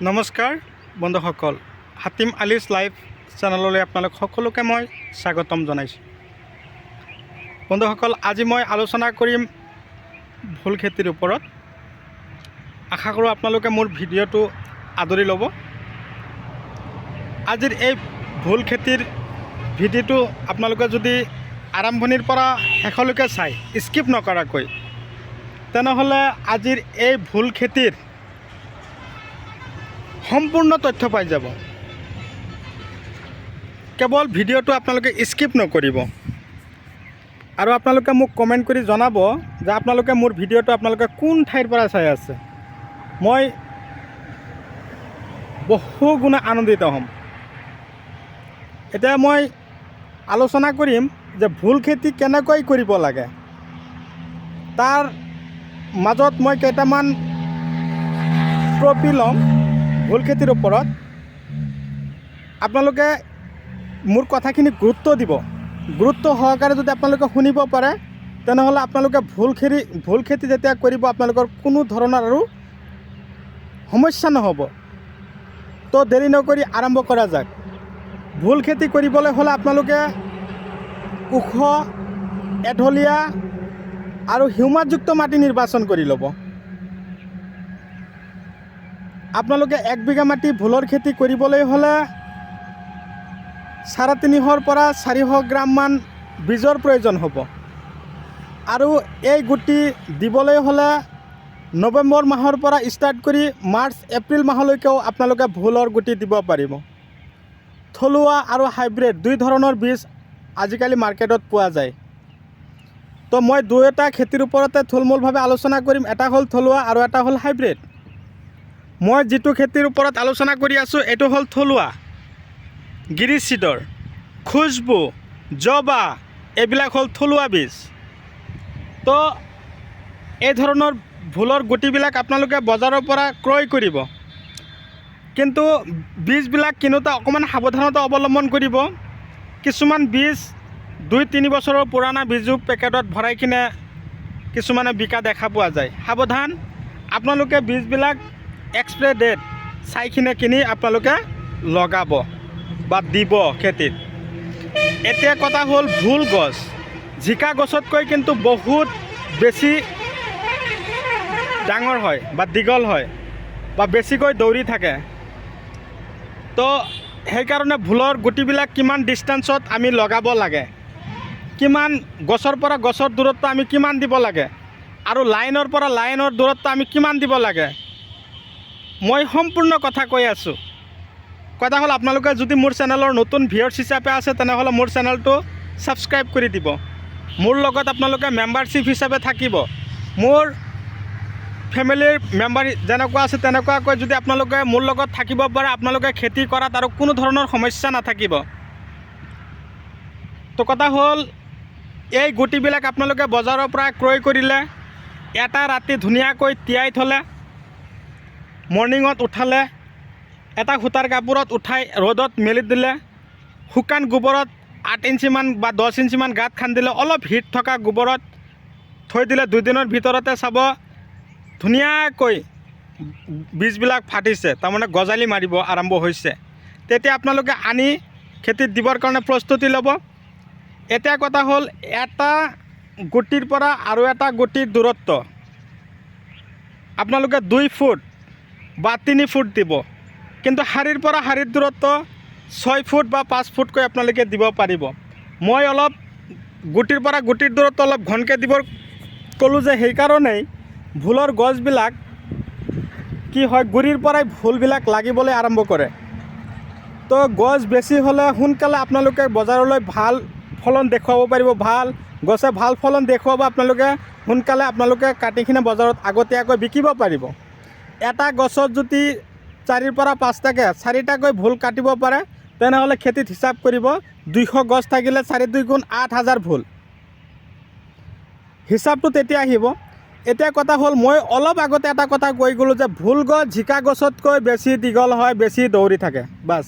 নমস্কাৰ বন্ধুসকল, Hatim all is live চেনেললৈ আপোনালোক সকলোকে মই স্বাগতম জনাইছোঁ। বন্ধুসকল, আজি মই আলোচনা কৰিম ভোল খেতিৰ ওপৰত। আশা কৰোঁ আপোনালোকে মোৰ ভিডিঅ'টো আদৰি ল'ব। আজিৰ এই ভোল খেতিৰ ভিডিঅ'টো আপোনালোকে যদি আৰম্ভণিৰ পৰা শেষলৈকে চাই স্কিপ নকৰাকৈ, তেনেহ'লে আজিৰ এই ভোল খেতিৰ সম্পূৰ্ণ তথ্য পাই যাব। কেৱল ভিডিঅ'টো আপোনালোকে স্কিপ নকৰিব আৰু আপোনালোকে মোক কমেণ্ট কৰি জনাব যে আপোনালোকে মোৰ ভিডিঅ'টো আপোনালোকে কোন ঠাইৰ পৰা চাই আছে। মই বহু গুণে আনন্দিত হ'ম। এতিয়া মই আলোচনা কৰিম যে ভোল খেতি কেনেকৈ কৰিব লাগে। তাৰ মাজত মই কেইটামান ট্ৰপি ল'ম ভোল খেতিৰ ওপৰত। আপোনালোকে মোৰ কথাখিনি গুৰুত্ব দিব। গুৰুত্ব সহকাৰে যদি আপোনালোকে শুনিব পাৰে, তেনেহ'লে আপোনালোকে ভোল খেতি যেতিয়া কৰিব আপোনালোকৰ কোনো ধৰণৰ আৰু সমস্যা নহ'ব। তো দেৰি নকৰি আৰম্ভ কৰা যাওক। ভোল খেতি কৰিবলৈ হ'লে আপোনালোকে ওখ, এঢলীয়া আৰু হিউমাছযুক্ত মাটি নিৰ্বাচন কৰি ল'ব। আপোনালোকে 1 বিঘা মাটি ভোলৰ খেতি কৰিবলৈ হ'লে 350 পৰা 400 গ্ৰামমান বীজৰ প্ৰয়োজন হ'ব। আৰু এই গুটি দিবলৈ হ'লে নৱেম্বৰ মাহৰ পৰা ষ্টাৰ্ট কৰি মাৰ্চ এপ্ৰিল মাহলৈকেও আপোনালোকে ভোলৰ গুটি দিব পাৰিব। থলুৱা আৰু হাইব্ৰিড দুই ধৰণৰ বীজ আজিকালি মাৰ্কেটত পোৱা যায়। তো মই দুয়োটা খেতিৰ ওপৰতে থুলমূলভাৱে আলোচনা কৰিম। এটা হ'ল থলুৱা আৰু এটা হ'ল হাইব্ৰিড। মই যিটো খেতিৰ ওপৰত আলোচনা কৰি আছোঁ এইটো হ'ল থলুৱা। গিৰি চিডৰ, খুচবু, জবা এইবিলাক হ'ল থলুৱা বীজ। তো এই ধৰণৰ ভোলৰ গুটিবিলাক আপোনালোকে বজাৰৰ পৰা ক্ৰয় কৰিব। কিন্তু বীজবিলাক কিনোতে অকণমান সাৱধানতা অৱলম্বন কৰিব। কিছুমান বীজ 2-3 বছৰৰ পুৰণা বীজো পেকেটত ভৰাই কিনে কিছুমানে বিকা দেখা পোৱা যায়। সাৱধান, আপোনালোকে বীজবিলাক এক্সপায়াৰ ডেট চাই কিনি আপোনালোকে লগাব বা দিব খেতিত। এতিয়া কথা হ'ল ভোল গছ। জিকা গছতকৈ কিন্তু বহুত বেছি ডাঙৰ হয় বা দীঘল হয় বা বেছিকৈ দৌৰি থাকে। তো সেইকাৰণে ভোলৰ গুটিবিলাক কিমান ডিষ্টেঞ্চত আমি লগাব লাগে, কিমান গছৰ পৰা গছৰ দূৰত্ব আমি কিমান দিব লাগে, আৰু লাইনৰ পৰা লাইনৰ দূৰত্ব আমি কিমান দিব লাগে, মই সম্পূৰ্ণ কথা কৈ আছোঁ। কথা হ'ল আপোনালোকে যদি মোৰ চেনেলৰ নতুন ভিউৱাৰ্ছ হিচাপে আছে, তেনেহ'লে মোৰ চেনেলটো ছাবস্ক্ৰাইব কৰি দিব। মোৰ লগত আপোনালোকে মেম্বাৰশ্বিপ হিচাপে থাকিব। মোৰ ফেমিলিৰ মেম্বাৰ যেনেকুৱা আছে তেনেকুৱাকৈ যদি আপোনালোকে মোৰ লগত থাকিব পাৰে, আপোনালোকে খেতি কৰাত আৰু কোনো ধৰণৰ সমস্যা নাথাকিব। তো কথা হ'ল এই গুটিবিলাক আপোনালোকে বজাৰৰ পৰা ক্ৰয় কৰিলে এটা ৰাতি ধুনীয়াকৈ তিয়াই থ'লে, মৰ্ণিঙত উঠালে এটা সূতাৰ কাপোৰত উঠাই ৰ'দত মেলি দিলে, শুকান গোবৰত 8 ইঞ্চিমান বা 10 ইঞ্চিমান গাঁত খান্দিলে, অলপ হিট থকা গোবৰত থৈ দিলে 2 দিনৰ ভিতৰতে চাব ধুনীয়াকৈ বীজবিলাক ফাটিছে, তাৰমানে গজালি মাৰিব আৰম্ভ হৈছে। তেতিয়া আপোনালোকে আনি খেতিত দিবৰ কাৰণে প্ৰস্তুতি ল'ব। এতিয়া কথা হ'ল এটা গুটিৰ পৰা আৰু এটা গুটিৰ দূৰত্ব আপোনালোকে 2 ফুট বা 3 ফুট দিব। কিন্তু শাৰীৰ পৰা শাৰীৰ দূৰত্ব 6 ফুট বা 5 ফুটকৈ আপোনালোকে দিব পাৰিব। মই অলপ গুটিৰ পৰা গুটিৰ দূৰত্ব অলপ ঘনকৈ দিব ক'লোঁ যে সেইকাৰণেই ভোলৰ গছবিলাক কি হয়, গুৰিৰ পৰাই ভোলবিলাক লাগিবলৈ আৰম্ভ কৰে। তো গছ বেছি হ'লে সোনকালে আপোনালোকে বজাৰলৈ ভাল ফলন দেখুৱাব পাৰিব। গছে ভাল ফলন দেখুৱাব, আপোনালোকে সোনকালে কাটিখিনি বজাৰত আগতীয়াকৈ বিকিব পাৰিব। এটা গছত যদি 4 পৰা 5টাকৈ 4টাকৈ ভোল কাটিব পাৰে, তেনেহ'লে খেতিত হিচাপ কৰিব 200 গছ থাকিলে 4 2 গুণ 8000 ভোল হিচাপটো তেতিয়া আহিব। এতিয়া কথা হ'ল মই অলপ আগতে এটা কথা কৈ গ'লোঁ যে ভোল গছ জিকা গছতকৈ বেছি দীঘল হয়, বেছি দৌৰি থাকে। বাছ,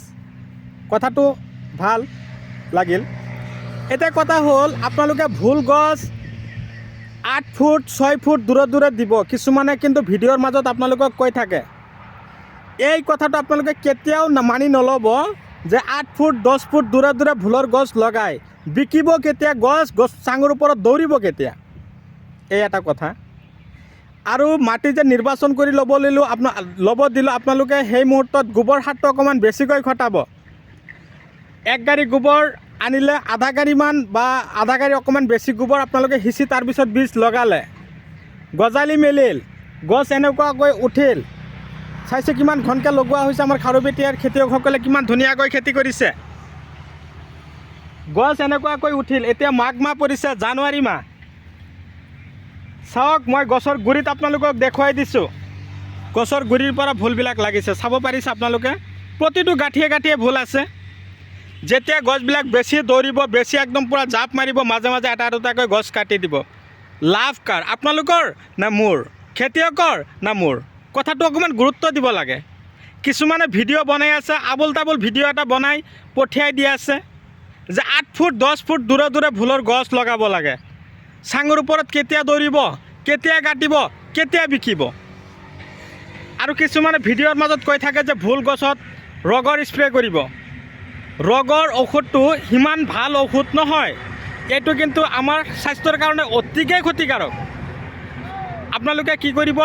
কথাটো ভাল লাগিল। এতিয়া কথা হ'ল আপোনালোকে ভোল গছ 8 ফুট 6 ফুট দূৰত দূৰত দিব। কিছুমানে কিন্তু ভিডিঅ'ৰ মাজত আপোনালোকক কৈ থাকে এই কথাটো আপোনালোকে কেতিয়াও মানি নল'ব যে 8 ফুট 10 ফুট দূৰে দূৰে ভোলৰ গছ লগাই বিকিব কেতিয়া, গছ চাঙৰ ওপৰত দৌৰিব কেতিয়া, এই এটা কথা। আৰু মাটি যে নিৰ্বাচন কৰি ল'ব দিলোঁ আপোনালোকে সেই মুহূৰ্তত গোবৰ সাৰটো অকণমান বেছিকৈ খটাব। 1 গাড়ী গোবৰ আনিলে আধা গাড়ীমান বা আধা গাড়ী অকণমান বেছি গোবৰ আপোনালোকে সিঁচি তাৰপিছত বীজ লগালে, গজালি মেলিল, গছ এনেকুৱাকৈ উঠিল। চাইছে কিমান ঘনকৈ লগোৱা হৈছে, আমাৰ খাৰুপেটীয়াৰ খেতিয়কসকলে কিমান ধুনীয়াকৈ খেতি কৰিছে। গছ এনেকুৱাকৈ উঠিল। এতিয়া মাঘ মাহ পৰিছে, জানুৱাৰী মাহ। চাওক, মই গছৰ গুৰিত আপোনালোকক দেখুৱাই দিছোঁ। গছৰ গুৰিৰ পৰা ভোলবিলাক লাগিছে, চাব পাৰিছে আপোনালোকে। প্ৰতিটো গাঁঠিয়ে গাঁঠিয়ে ভোল আছে। যেতিয়া গছবিলাক বেছি দৌৰিব, বেছি একদম পূৰা জাপ মাৰিব, মাজে মাজে এটা দুটাকৈ গছ কাটি দিব। লাভ কাৰ, আপোনালোকৰ না মোৰ, খেতিয়কৰ না মোৰ? কথাটো অকণমান গুৰুত্ব দিব লাগে। কিছুমানে ভিডিঅ' বনাই আছে, আবোল তাবোল ভিডিঅ' এটা বনাই পঠিয়াই দি আছে যে 8 ফুট 10 ফুট দূৰে দূৰে ভোলৰ গছ লগাব লাগে। চাঙৰ ওপৰত কেতিয়া দৌৰিব, কেতিয়া কাটিব, কেতিয়া বিকিব। আৰু কিছুমানে ভিডিঅ'ৰ মাজত কৈ থাকে যে ভোল গছত ৰোগৰ স্প্ৰে কৰিব। ৰোগৰ ঔষধটো সিমান ভাল ঔষধ নহয়। এইটো কিন্তু আমাৰ স্বাস্থ্যৰ কাৰণে অতিকৈ ক্ষতিকাৰক। আপোনালোকে কি কৰিব,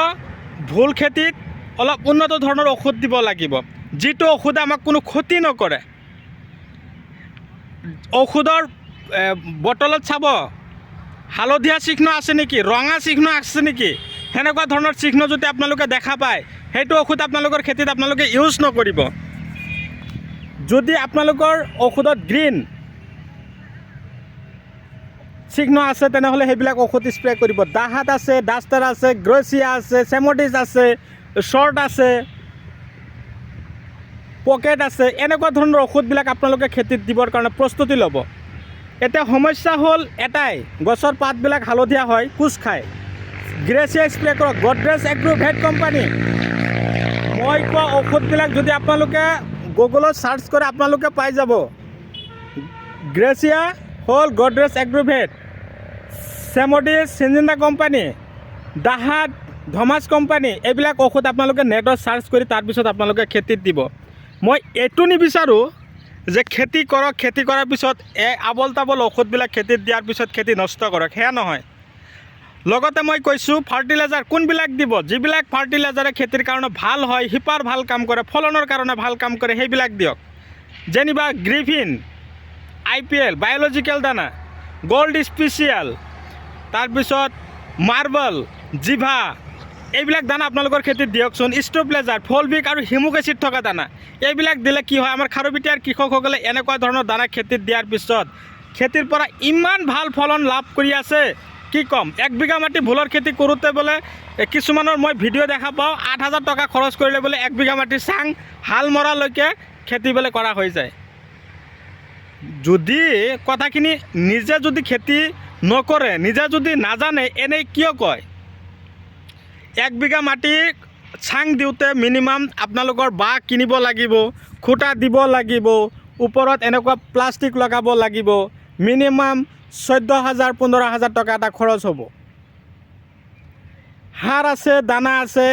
ভোল খেতিত অলপ উন্নত ধৰণৰ ঔষধ দিব লাগিব, যিটো ঔষধে আমাক কোনো ক্ষতি নকৰে। ঔষধৰ বটলত চাব হালধীয়া চিহ্ন আছে নেকি, ৰঙা চিহ্ন আছে নেকি, সেনেকুৱা ধৰণৰ চিহ্ন যদি আপোনালোকে দেখা পায়, সেইটো ঔষধ আপোনালোকৰ খেতিত আপোনালোকে ইউজ নকৰিব। যদি আপোনালোকৰ ঔষধত গ্ৰীণ চিহ্ন আছে তেনেহ'লে সেইবিলাক ঔষধ স্প্ৰে কৰিব। দাহাত আছে, ডাষ্টাৰ আছে, গ্ৰচিয়া আছে, চেমটিছ আছে, শ্বৰ্ট আছে, পকেট আছে, এনেকুৱা ধৰণৰ ঔষধবিলাক আপোনালোকে খেতিত দিবৰ কাৰণে প্ৰস্তুতি ল'ব। এতিয়া সমস্যা হ'ল এটাই, গছৰ পাতবিলাক হালধীয়া হয়, কোচ খায়। গ্ৰেচিয়া স্প্ৰে কৰক, গডৰেজ এগ্ৰোভেট কোম্পানী। মই কোৱা ঔষধবিলাক যদি আপোনালোকে গুগলত চাৰ্চ কৰে আপোনালোকে পাই যাব। গ্ৰেচিয়া হ'ল গডৰেজ এগ্ৰোভেট, চেমটিছ চিনজিন্দা কোম্পানী, দাহাত ধমাছ কোম্পানী, এইবিলাক ঔষধ আপোনালোকে নেটত চাৰ্চ কৰি তাৰপিছত আপোনালোকে খেতিত দিব। মই এইটো নিবিচাৰোঁ যে খেতি কৰক, খেতি কৰাৰ পিছত আবল তাবল ঔষধবিলাক খেতিত দিয়াৰ পিছত খেতি নষ্ট কৰক, সেয়া নহয়। লগতে মই কৈছোঁ ফাৰ্টিলাইজাৰ কোনবিলাক দিব, যিবিলাক ফাৰ্টিলাইজাৰে খেতিৰ কাৰণে ভাল হয়, শিপাৰ ভাল কাম কৰে, ফলনৰ কাৰণে ভাল কাম কৰে, সেইবিলাক দিয়ক। যেনিবা গ্ৰিফিন, IPL, বায়'লজিকেল দানা, গল্ড স্পেচিয়েল, তাৰপিছত মাৰ্বল, জিভা, এইবিলাক দানা আপোনালোকৰ খেতিত দিয়কচোন। ষ্ট্ৰপ্লেজাৰ, ফলবিক আৰু হিমুক এচিড থকা দানা, এইবিলাক দিলে কি হয়, আমাৰ খাৰুপেটীয়াৰ কৃষকসকলে এনেকুৱা ধৰণৰ দানা খেতিত দিয়াৰ পিছত খেতিৰ পৰা ইমান ভাল ফলন লাভ কৰি আছে, কি ক'ম। 1 বিঘা মাটি ভোলৰ খেতি কৰোঁতে বোলে কিছুমানৰ মই ভিডিঅ' দেখা পাওঁ 8,000 টকা খৰচ কৰিলে বোলে 1 বিঘা মাটিৰ চাং হাল মৰালৈকে খেতি বোলে কৰা হৈ যায়। যদি কথাখিনি নিজে যদি খেতি নকৰে, নিজে যদি নাজানে, এনেই কিয় কয়? 1 বিঘা মাটি চাং দিওঁতে মিনিমাম আপোনালোকৰ বাঁহ কিনিব লাগিব, খুঁটা দিব লাগিব, ওপৰত এনেকুৱা প্লাষ্টিক লগাব লাগিব, মিনিমাম 14,000 15,000 টকা এটা খৰচ হ'ব। সাৰ আছে, দানা আছে,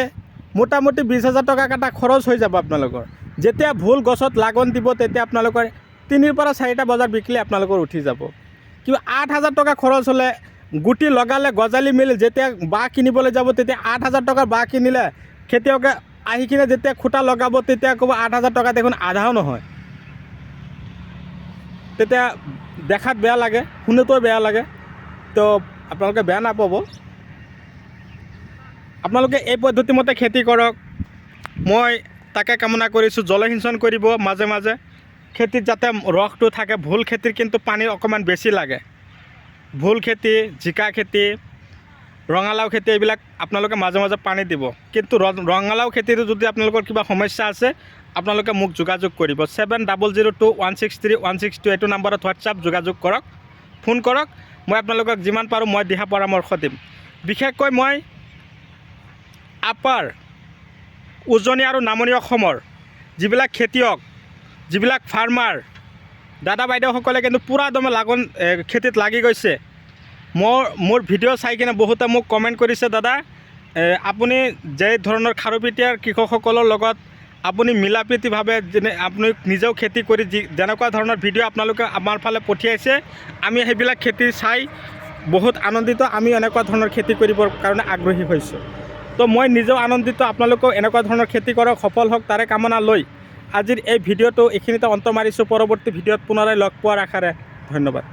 মোটামুটি 20,000 টকা এটা খৰচ হৈ যাব আপোনালোকৰ। যেতিয়া ভোল গছত লাগন দিব তেতিয়া আপোনালোকৰ 3 পৰা 4টা বজাত বিকিলে আপোনালোকৰ উঠি যাব। কিন্তু 8,000 টকা খৰচ হ'লে গুটি লগালে, গজালি মেলি যেতিয়া বাঁহ কিনিবলৈ যাব তেতিয়া 8,000 টকাৰ বাঁহ কিনিলে খেতিয়কে আহি কিনে যেতিয়া খুঁটা লগাব তেতিয়া ক'ব 8,000 টকা দেখোন আধাও নহয়। তেতিয়া দেখাত বেয়া লাগে, শুনোতেও বেয়া লাগে। তো আপোনালোকে বেয়া নাপাব, আপোনালোকে এই পদ্ধতিমতে খেতি কৰক। মই তাকে কামনা কৰিছোঁ। জলসিঞ্চন কৰিব মাজে মাজে, খেতিত যাতে ৰসটো থাকে। ভোল খেতিৰ কিন্তু পানী অকণমান বেছি লাগে। ভোল খেতি, জিকা খেতি, ৰঙালাও খেতি, এইবিলাক আপোনালোকে মাজে মাজে পানী দিব। কিন্তু ৰঙালাও খেতিটো যদি আপোনালোকৰ কিবা সমস্যা আছে আপোনালোকে মোক যোগাযোগ কৰিব। 7002163162 এইটো নম্বৰত হোৱাটছআপ যোগাযোগ কৰক, ফোন কৰক। মই আপোনালোকক যিমান পাৰোঁ মই দিহা পৰামৰ্শ দিম। বিশেষকৈ মই আপাৰ উজনি আৰু নামনি অসমৰ যিবিলাক খেতিয়ক, যিবিলাক ফাৰ্মাৰ দাদা বাইদেউসকলে কিন্তু পূৰা দমে লাগন খেতিত লাগি গৈছে। মোৰ ভিডিঅ' চাই কিনে বহুতে মোক কমেণ্ট কৰিছে, দাদা আপুনি যে ধৰণৰ খাৰুপেটীয়াৰ কৃষকসকলৰ লগত আপুনি মিলাপ্ৰীতিভাৱে যেনে আপুনি নিজেও খেতি কৰি যেনেকুৱা ধৰণৰ ভিডিঅ' আপোনালোকে আমাৰ ফালে পঠিয়াইছে আমি সেইবিলাক খেতি চাই বহুত আনন্দিত। আমি এনেকুৱা ধৰণৰ খেতি কৰিবৰ কাৰণে আগ্ৰহী হৈছোঁ। তো মই নিজেও আনন্দিত, আপোনালোকেও এনেকুৱা ধৰণৰ খেতি কৰক, সফল হওক তাৰে কামনা লৈ আজিৰ এই ভিডিঅ'টো এইখিনিতে অন্ত মাৰিছোঁ। পৰৱৰ্তী ভিডিঅ'ত পুনৰাই লগ পোৱাৰ আশাৰে ধন্যবাদ।